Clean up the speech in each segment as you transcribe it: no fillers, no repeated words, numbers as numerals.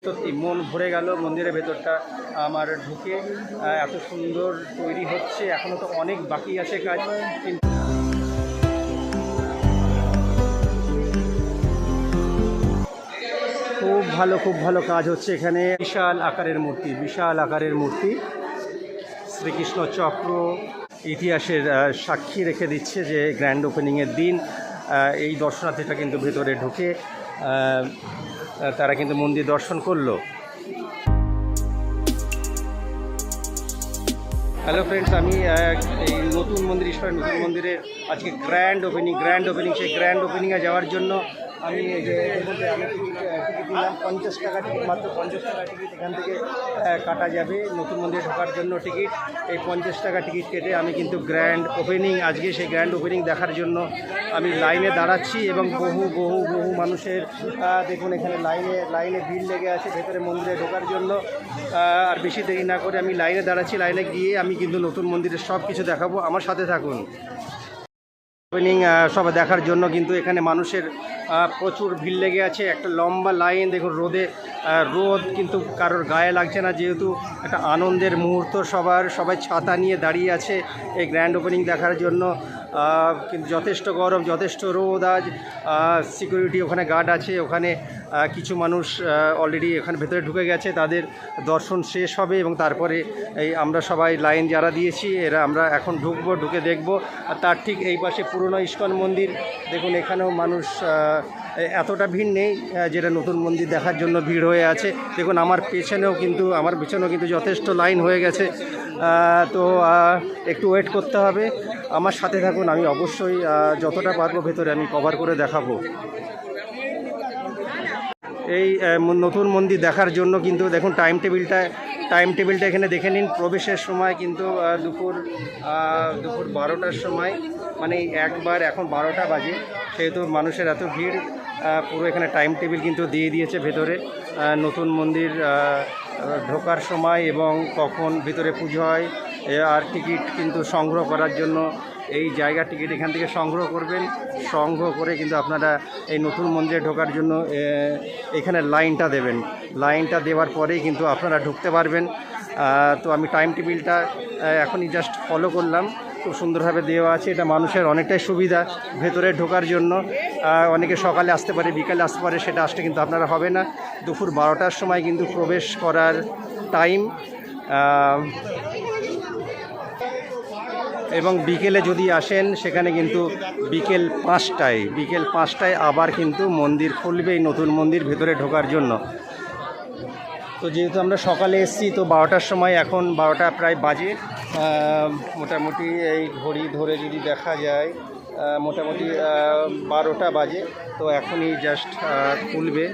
সত্যি মন ভরে গেল মন্দিরের ভেতরটা আমার ঢুকে। এত সুন্দর তৈরি হচ্ছে, এখনও তো অনেক বাকি আছে কাজ, কিন্তু খুব ভালো কাজ হচ্ছে এখানে। বিশাল আকারের মূর্তি, শ্রীকৃষ্ণ চক্র ইতিহাসের সাক্ষী রেখে দিচ্ছে যে গ্র্যান্ড ওপেনিংয়ের দিন এই দর্শনার্থীরা কিন্তু ভেতরে ঢুকে তারা কিন্তু মন্দির দর্শন করলো। হ্যালো ফ্রেন্ডস, আমি এই নতুন মন্দির, ঈশ্বরের নতুন মন্দিরের আজকে গ্র্যান্ড ওপেনিং সেই গ্র্যান্ড ওপেনিংয়ে যাওয়ার জন্য আমি টিকিট দিলাম 50 টাকা টিকিট, মাত্র 50 টাকা টিকিট এখান থেকে কাটা যাবে নতুন মন্দিরে ঢোকার জন্য টিকিট। এই 50 টাকা টিকিট কেটে আমি কিন্তু গ্র্যান্ড ওপেনিং, আজকে সেই গ্র্যান্ড ওপেনিং দেখার জন্য আমি লাইনে দাঁড়াচ্ছি এবং বহু মানুষের দেখুন এখানে লাইনে ভিড় লেগে আছে ভেতরে মন্দিরে ঢোকার জন্য। আর বেশি দেরি না করে আমি লাইনে দাঁড়াচ্ছি, লাইনে গিয়ে আমি কিন্তু নতুন মন্দিরের সব কিছু দেখাবো, আমার সাথে থাকুন। ওপেনিং সব দেখার জন্য কিন্তু এখানে মানুষের প্রচুর ভিড় লেগে আছে, একটা লম্বা লাইন। দেখুন রোদ কিন্তু কারোর গায়ে লাগছে না, যেহেতু একটা আনন্দের মুহূর্ত, সবাই ছাতা নিয়ে দাঁড়িয়ে আছে এই গ্র্যান্ড ওপেনিং দেখার জন্য। কিন্তু যথেষ্ট গরম, যথেষ্ট রোদ আজ। সিকিউরিটি ওখানে গার্ড আছে, ওখানে কিছু মানুষ অলরেডি এখানে ভেতরে ঢুকে গেছে, তাদের দর্শন শেষ হবে এবং তারপরে এই আমরা সবাই লাইন যারা দিয়েছি আমরা এখন ঢুকে দেখব। আর তার ঠিক এই পাশে পুরনো ইস্কন মন্দির, দেখুন এখানেও মানুষ এতটা ভিড় নেই যেটা নতুন মন্দির দেখার জন্য ভিড় হয়ে আছে। দেখুন আমার পেছনেও কিন্তু যথেষ্ট লাইন হয়ে গেছে। তো একটু ওয়েট করতে হবে, আমার সাথে থাকুন। আমি অবশ্যই যতটা পারবো ভেতরে আমি কভার করে দেখাবো। এই নতুন মন্দির দেখার জন্য কিন্তু দেখুন টাইম টেবিলটা এখানে দেখে নিন। প্রবেশের সময় কিন্তু দুপুর 12টার সময়, মানে একবার এখন 12টা বাজে, সেহেতু মানুষের এত ভিড়। পুরো এখানে টাইম টেবিল কিন্তু দিয়ে দিয়েছে ভেতরে নতুন মন্দির ঢোকার সময় এবং কখন ভেতরে পুজো হয়। আর টিকিট কিন্তু সংগ্রহ করার জন্য এই জায়গার টিকিট এখান থেকে সংগ্রহ করবেন, সংগ্রহ করে কিন্তু আপনারা এই নতুন মন্দিরে ঢোকার জন্য এখানে লাইনটা দেওয়ার পরেই কিন্তু আপনারা ঢুকতে পারবেন। তো আমি টাইম টেবিলটা এখনই জাস্ট ফলো করলাম, খুব সুন্দরভাবে দেওয়া আছে। এটা মানুষের অনেকটাই সুবিধা ভেতরে ঢোকার জন্য। অনেকে সকালে আসতে পারে, বিকালে আসতে পারে, সেটা আসলে কিন্তু আপনারা হবে না। দুপুর 12টার সময় কিন্তু প্রবেশ করার টাইম, এবং বিকেলে যদি আসেন সেখানে কিন্তু বিকেল 5টায় আবার কিন্তু মন্দির খুলবে এই নতুন মন্দির ভেতরে ঢোকার জন্য। তো যেহেতু আমরা সকালে এসেছি, তো 12টার সময়, এখন 12টা প্রায় বাজে। মোটামুটি এই ঘড়ি ধরে যদি দেখা যায় মোটামুটি 12টা বাজে। তো এখনই জাস্ট খুলবে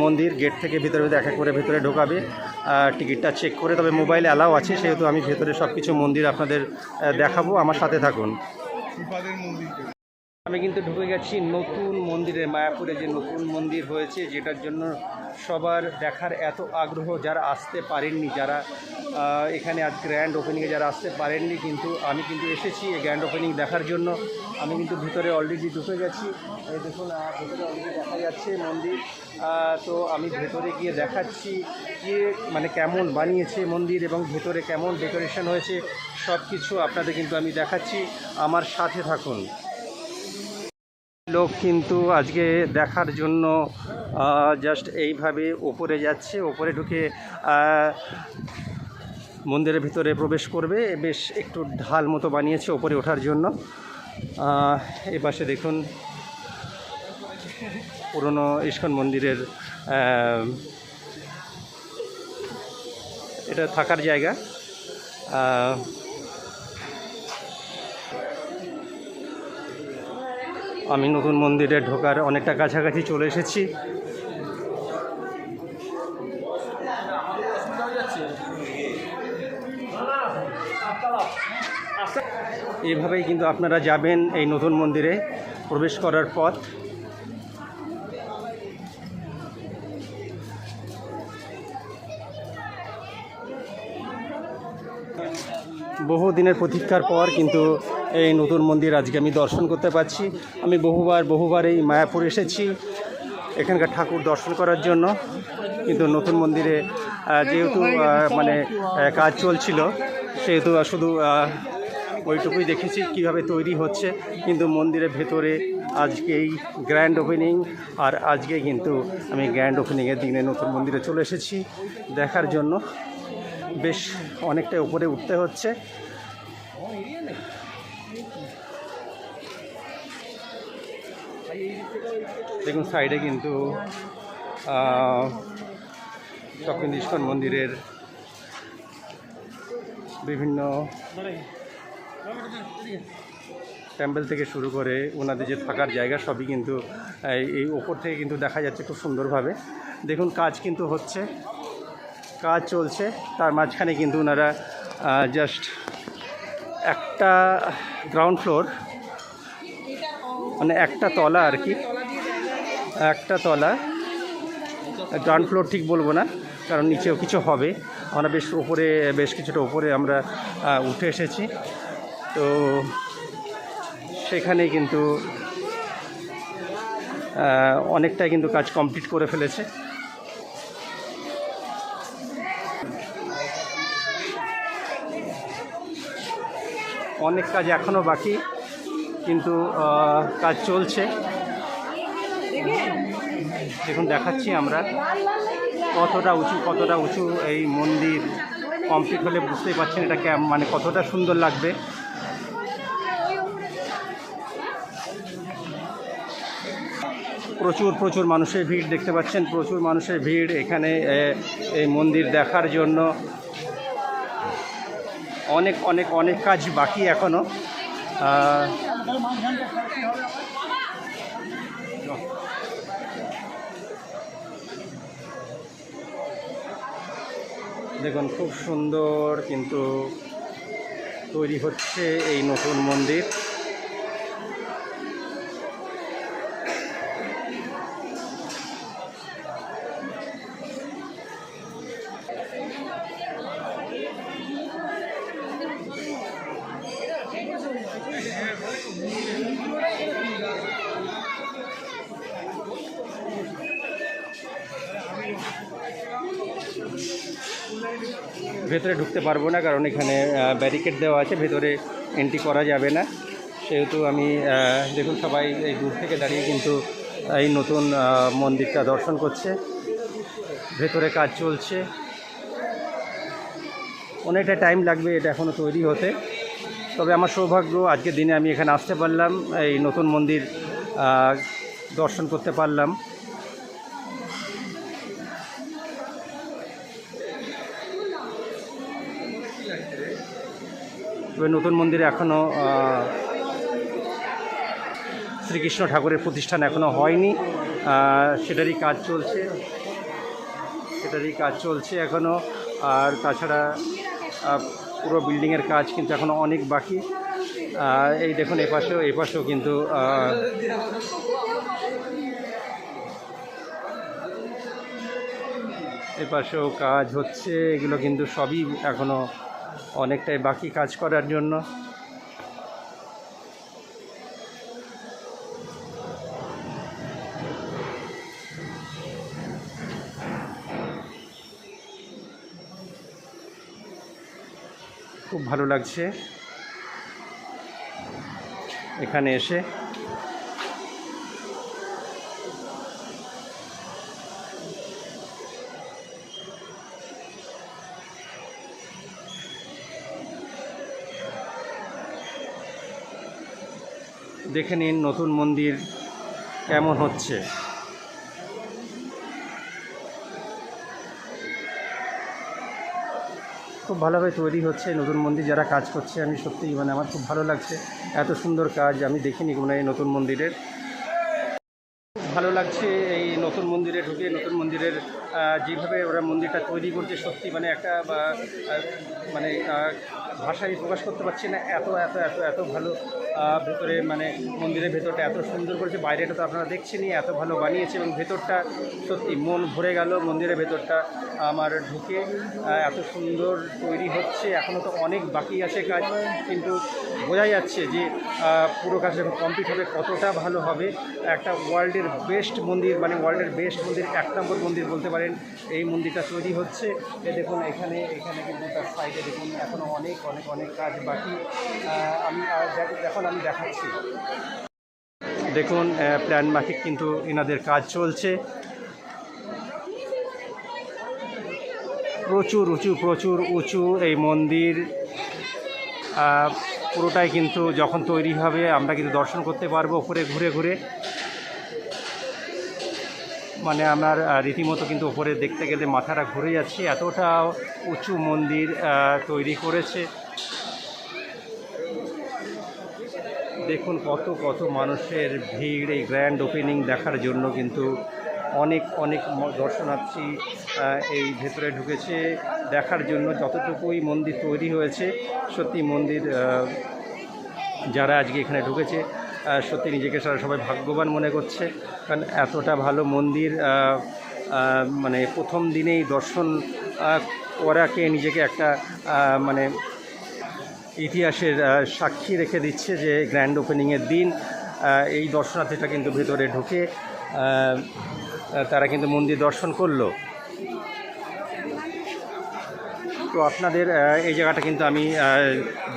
মন্দির, গেট থেকে ভেতরে দেখা করে ভেতরে ঢোকাবে, টিকিটটা চেক করে। তবে মোবাইল অ্যালাও আছে, সেহেতু আমি ভেতরে সব কিছু মন্দির আপনাদের দেখাবো, আমার সাথে থাকুন। আমি কিন্তু ঢুকে গেছি নতুন মন্দিরে, মায়াপুরে যে নতুন মন্দির হয়েছে, যেটার জন্য সবার দেখার এত আগ্রহ। যারা আসতে পারেননি, যারা এখানে আজ গ্র্যান্ড ওপেনিংয়ে যারা আসতে পারেননি, কিন্তু আমি কিন্তু এসেছি এই গ্র্যান্ড ওপেনিং দেখার জন্য। আমি কিন্তু ভিতরে অলরেডি ঢুকে গেছি, এই দেখুন ভেতরে অলরেডি দেখা যাচ্ছে মন্দির। তো আমি ভেতরে গিয়ে দেখাচ্ছি মানে কেমন বানিয়েছে মন্দির এবং ভেতরে কেমন ডেকোরেশন হয়েছে, সব কিছু আপনাদের কিন্তু আমি দেখাচ্ছি, আমার সাথে থাকুন। লোক কিন্তু আজকে দেখার জন্য জাস্ট এইভাবে ওপরে যাচ্ছে, ওপরে ঢুকে মন্দিরের ভিতরে প্রবেশ করবে। বেশ একটু ঢাল মতো বানিয়েছে ওপরে ওঠার জন্য। এই পাশে দেখুন পুরনো ইস্কন মন্দিরের এটা থাকার জায়গা। আমি নতুন মন্দিরে ঢোকার অনেকটা কাছাকাছি চলে এসেছি। এইভাবেই কিন্তু আপনারা যাবেন এই নতুন মন্দিরে প্রবেশ করার পথ। বহু দিনের প্রতীক্ষার পর কিন্তু এই নতুন মন্দির আজকে আমি দর্শন করতে পারছি। আমি বহুবার এই মায়াপুর এসেছি, এখানকার ঠাকুর দর্শন করার জন্য। কিন্তু নতুন মন্দিরে যেহেতু মানে কাজ চলছিল, সেহেতু শুধু ওইটুকুই দেখেছি কীভাবে তৈরি হচ্ছে। কিন্তু মন্দিরের ভেতরে আজকেই গ্র্যান্ড ওপেনিং, আর আজকে কিন্তু আমি গ্র্যান্ড ওপেনিংয়ের দিনে নতুন মন্দিরে চলে এসেছি দেখার জন্য। বেশ অনেকটা উপরে উঠতে হচ্ছে। দেখুন সাইডে কিন্তু দক্ষিণ ইস্কন মন্দিরের বিভিন্ন টেম্পল থেকে শুরু করে ওনাদের যে থাকার জায়গা সবই কিন্তু এই ওপর থেকে কিন্তু দেখা যাচ্ছে খুব সুন্দরভাবে। দেখুন কাজ কিন্তু হচ্ছে, কাজ চলছে, তার মাঝখানে কিন্তু ওনারা জাস্ট একটা গ্রাউন্ড ফ্লোর, মানে একটা তলা আর কি, একটা তলা, গ্রাউন্ড ফ্লোর ঠিক বলবো না, কারণ নিচেও কিছু হবে। আমরা বেশ উপরে, বেশ কিছুটা উপরে আমরা উঠে এসেছি। তো সেখানে কিন্তু অনেকটাই কিন্তু কাজ কমপ্লিট করে ফেলেছে। অনেক কাজ এখনও বাকি, কিন্তু কাজ চলছে। দেখুন দেখাচ্ছি আমরা কতটা উঁচু এই মন্দির। কমপ্লিট হলে বুঝতেই পারছেন এটা মানে কতটা সুন্দর লাগবে। প্রচুর মানুষের ভিড় দেখতে পাচ্ছেন, প্রচুর মানুষের ভিড় এখানে এই মন্দির দেখার জন্য। অনেক কাজ বাকি এখনো। দেখুন খুব সুন্দর কিন্তু তৈরি হচ্ছে এই নতুন মন্দির। ভেতরে ঢুকতে পারবো না, কারণ এখানে ব্যারিকেড দেওয়া আছে, ভেতরে এন্ট্রি করা যাবে না। সেহেতু আমি দেখুন সবাই এই দূর থেকে দাঁড়িয়ে কিন্তু এই নতুন মন্দিরটা দর্শন করছে। ভেতরে কাজ চলছে, অনেকটা টাইম লাগবে এটা এখনও তৈরি হতে। তবে আমার সৌভাগ্য আজকের দিনে আমি এখানে আসতে পারলাম, এই নতুন মন্দির দর্শন করতে পারলাম। তবে নতুন মন্দিরে এখনও শ্রীকৃষ্ণ ঠাকুরের প্রতিষ্ঠান এখনও হয়নি, সেটারই কাজ চলছে এখনও। আর তাছাড়া পুরো বিল্ডিংয়ের কাজ কিন্তু এখনও অনেক বাকি। এই দেখুন এপাশেও কিন্তু এপাশেও কাজ হচ্ছে। এগুলো কিন্তু সবই এখনও অনেকটাই বাকি কাজ করার জন্য। খুব ভালো লাগছে এখানে এসে। দেখে নিন নতুন মন্দির কেমন হচ্ছে। খুব ভালোভাবে তৈরি হচ্ছে নতুন মন্দির, যারা কাজ করছে আমি সত্যিই মানে আমার খুব ভালো লাগছে। এত সুন্দর কাজ আমি দেখিনি কোনো এই নতুন মন্দিরের। ভালো লাগছে এই নতুন মন্দিরে ঢুকে। নতুন মন্দিরের যেভাবে ওরা মন্দিরটা তৈরি করছে সত্যি মানে একটা মানে ভাষায় প্রকাশ করতে পারছি না, এত এত এত এত ভালো। ভেতরে মানে মন্দিরের ভেতরটা এত সুন্দর করেছে, বাইরেটা তো আপনারা দেখছেনই, এত ভালো বানিয়েছে। এবং ভেতরটা সত্যি মন ভরে গেল। মন্দিরের ভেতরটা আমার ঢুকে এত সুন্দর তৈরি হচ্ছে। এখনও তো অনেক বাকি আছে কাজ, কিন্তু বোঝা যাচ্ছে যে পুরো কাজ যখন কমপ্লিট হবে কতটা ভালো হবে। একটা ওয়ার্ল্ডের বেস্ট মন্দির, মানে ওয়ার্ল্ডের বেস্ট মন্দির, 1 নম্বর মন্দির বলতে পারেন। এই মন্দিরটা তৈরি হচ্ছে। দেখুন এখানে কিন্তু তার সাইডে দেখুন এখনও অনেক অনেক অনেক কাজ বাকি। আমি এখন আমি দেখাচ্ছি। দেখুন প্ল্যান মাফিক কিন্তু এনাদের কাজ চলছে। প্রচুর উঁচু এই মন্দির। পুরোটাই কিন্তু যখন তৈরি হবে আমরা কিন্তু দর্শন করতে পারবো ওপরে ঘুরে ঘুরে। মানে আমার রীতিমতো কিন্তু ওপরে দেখতে গেলে মাথাটা ঘুরে যাচ্ছে, এতটা উঁচু মন্দির তৈরি করেছে। দেখুন কত মানুষের ভিড় এই গ্র্যান্ড ওপেনিং দেখার জন্য। কিন্তু অনেক দর্শনার্থী এই ভেতরে ঢুকেছে দেখার জন্য। যতটুকুই মন্দির তৈরি হয়েছে, সত্যি মন্দির যারা আজকে এখানে ঢুকেছে সত্যি নিজেকে সবাই ভাগ্যবান মনে করছে, কারণ এতটা ভালো মন্দির মানে প্রথম দিনেই দর্শন করাকে নিজেকে একটা মানে ইতিহাসের সাক্ষী রেখে দিচ্ছে যে গ্র্যান্ড ওপেনিংয়ের দিন এই দর্শনার্থীটা কিন্তু ভেতরে ঢুকে তারা কিন্তু মন্দির দর্শন করলো। তো আপনাদের এই জায়গাটা কিন্তু আমি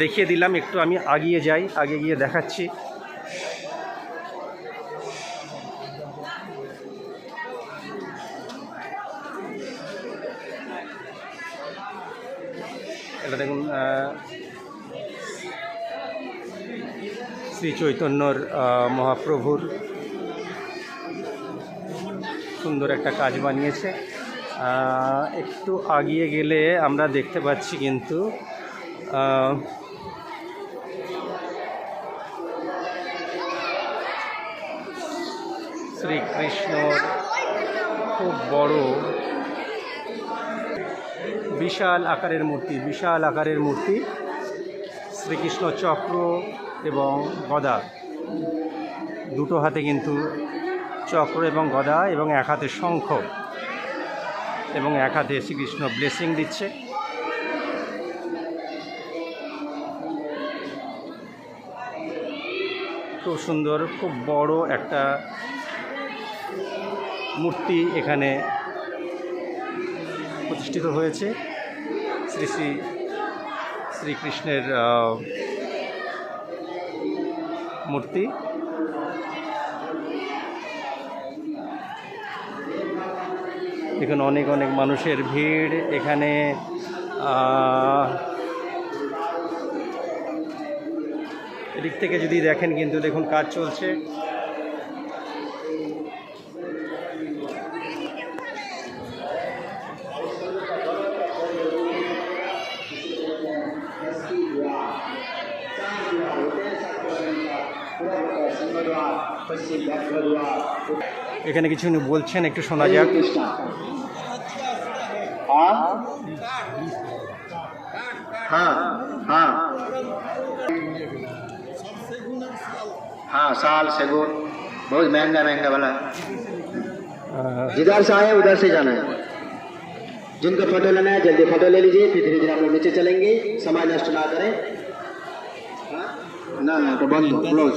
দেখিয়ে দিলাম। একটু আমি আগিয়ে যাই, আগে গিয়ে দেখাচ্ছি। এটা দেখুন শ্রী চৈতন্যর মহাপ্রভুর সুন্দর একটা কাজ বানিয়েছে। একটু আগিয়ে গেলে আমরা দেখতে পাচ্ছি কিন্তু শ্রীকৃষ্ণর খুব বড় বিশাল আকারের মূর্তি। শ্রীকৃষ্ণ চক্র এবং গদা, দুটো হাতে কিন্তু চক্র এবং গদা, এবং এক হাতে শঙ্খ, এবং এক হাতে শ্রীকৃষ্ণ ব্লেসিং দিচ্ছে। খুব সুন্দর, খুব বড় একটা মূর্তি এখানে প্রতিষ্ঠিত হয়েছে। শ্রীকৃষ্ণের মূর্তি। এখানে অনেক মানুষের ভিড়। এখানে এদিক থেকে যদি দেখেন কিন্তু দেখুন কাজ চলছে। এখানে কিছু বলছেন, একটু শোনা যাক। हाँ साल सेगुन बहुत महंगा वाला। जिधर से आए उधर से जाना है। जिनको फोटो लेना है जल्दी फोटो ले लीजिए, फिर धीरे धीरे हम लोग नीचे चलेंगे। समय नष्ट ना करें। ना तो बंद क्लोज।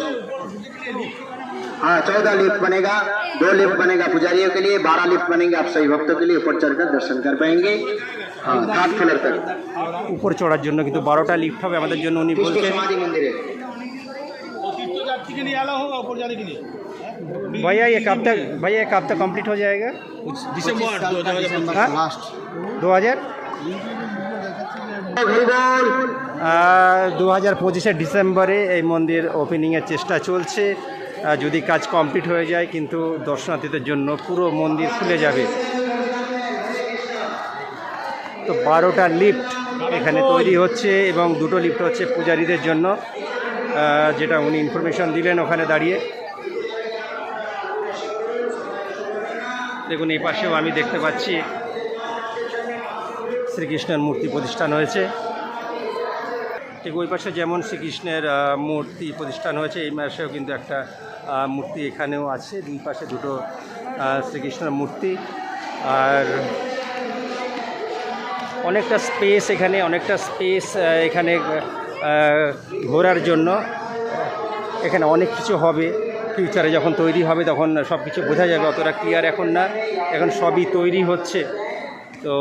हाँ 14 लिफ्ट बनेगा, 2 लिफ्ट बनेगा पुजारियों के लिए, 12 लिफ्ट बनेंगे आप सभी भक्तों के लिए। ऊपर चढ़कर दर्शन कर पाएंगे। हाँ 8 फ्लोर तक ऊपर चढ़ार জন্য কিন্তু 12টা লিফট হবে আমাদের জন্য উনি বলছেন। समाधि मंदिर है। भैया ये कब तक कंप्लीट हो जाएगा? दिसंबर 2025 लास्ट 2000 2025 ডিসেম্বরে এই মন্দির ওপেনিংয়ের চেষ্টা চলছে। যদি কাজ কমপ্লিট হয়ে যায় কিন্তু দর্শনার্থীদের জন্য পুরো মন্দির খুলে যাবে। তো 12টা লিফট এখানে তৈরি হচ্ছে এবং 2টো লিফট হচ্ছে পূজারীদের জন্য, যেটা উনি ইনফরমেশন দিলেন ওখানে দাঁড়িয়ে। দেখুন এই পাশেও আমি দেখতে পাচ্ছি শ্রীকৃষ্ণের মূর্তি প্রতিষ্ঠান হয়েছে। ঠিক ওই পাশে যেমন শ্রীকৃষ্ণের মূর্তি প্রতিষ্ঠান হয়েছে, এই পাশেও কিন্তু একটা মূর্তি এখানেও আছে। দুই পাশে 2টো শ্রীকৃষ্ণের মূর্তি। আর অনেকটা স্পেস এখানে ঘোরার জন্য। এখানে অনেক কিছু হবে, ফিউচারে যখন তৈরি হবে তখন সব কিছু বোঝা যাবে, অতটা ক্লিয়ার এখন না, এখন সবই তৈরি হচ্ছে। তো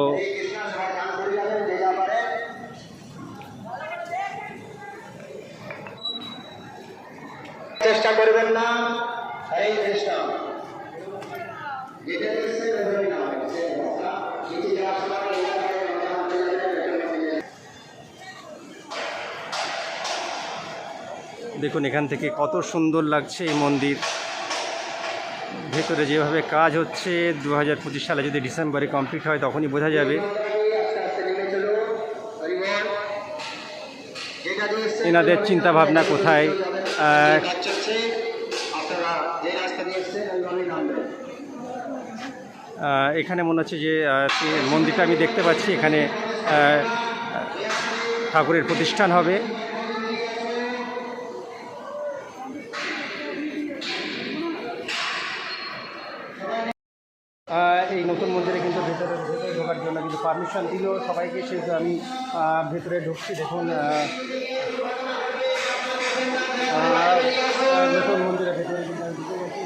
চেষ্টা করবেন না, হরে কৃষ্ণ। দেখুন এখান থেকে কত সুন্দর লাগছে এই মন্দির। ভেতরে যেভাবে কাজ হচ্ছে 2025 সালে যদি ডিসেম্বরে কমপ্লিট হয় তখনই বোঝা যাবে এনাদের চিন্তা ভাবনা কোথায়। এখানে মনে হচ্ছে যে মন্দিরটা আমি দেখতে পাচ্ছি, এখানে ঠাকুরের প্রতিষ্ঠান হবে। এই নতুন মন্দিরে কিন্তু ভেতরে ঢোকার জন্য কিন্তু পারমিশন দিল সবাইকে, সেহেতু আমি ভেতরে ঢুকছি। দেখুন নতুন মন্দিরের ভেতরে কিন্তু আমি ঢুকে গেছি।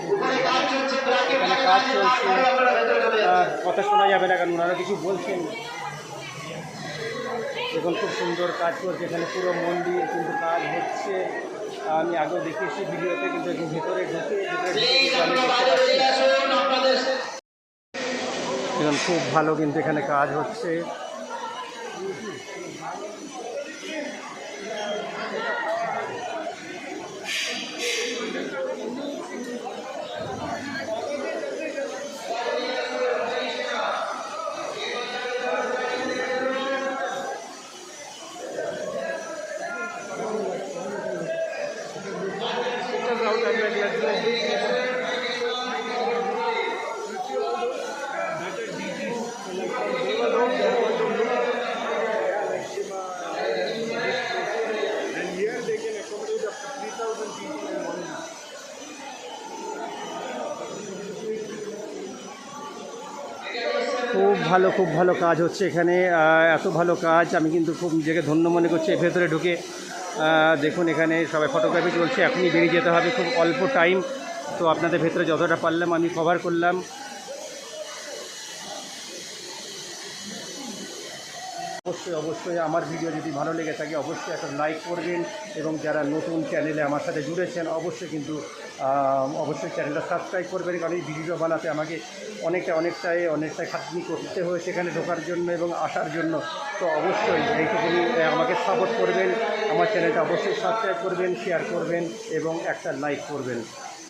এখানে কাজ চলছে, কথা শোনা যাবে না কারণ ওনারা কিছু বলছেন। দেখুন খুব সুন্দর কাজ চলছে, এখানে পুরো মন্দির কিন্তু কাজ হচ্ছে। আমি আগেও দেখেছি ভিডিওতে, কিন্তু ভেতরে ঢুকে কিন্তু আমি দেখতে পাচ্ছি এখন খুব ভালো কিন্তু এখানে কাজ হচ্ছে। খুব ভালো কাজ হচ্ছে এখানে। এত ভালো কাজ আমি কিন্তু খুব নিজেকে ধন্য মনে করছি। ভেতরে ঢুকে দেখুন এখানে সবাই ফটোগ্রাফি চলছে, এখনই বেরিয়ে যেতে হবে, খুব অল্প টাইম। তো আপনাদের ভেতরে যতটা পারলাম আমি কভার করলাম। অবশ্যই আমার ভিডিও যদি ভালো লেগে থাকে অবশ্যই একটা লাইক করবেন, এবং যারা নতুন চ্যানেলে আমার সাথে জুড়েছেন অবশ্যই কিন্তু অবশ্যই চ্যানেলটা সাবস্ক্রাইব করবেন, কারণ এই ভিডিও বানাতে আমাকে অনেকটাই খাটনি করতে হয় সেখানে ঢোকার জন্য এবং আসার জন্য। তো অবশ্যই এইটুকুনি আমাকে সাপোর্ট করবেন, আমার চ্যানেলটা অবশ্যই সাবস্ক্রাইব করবেন, শেয়ার করবেন এবং একটা লাইক করবেন।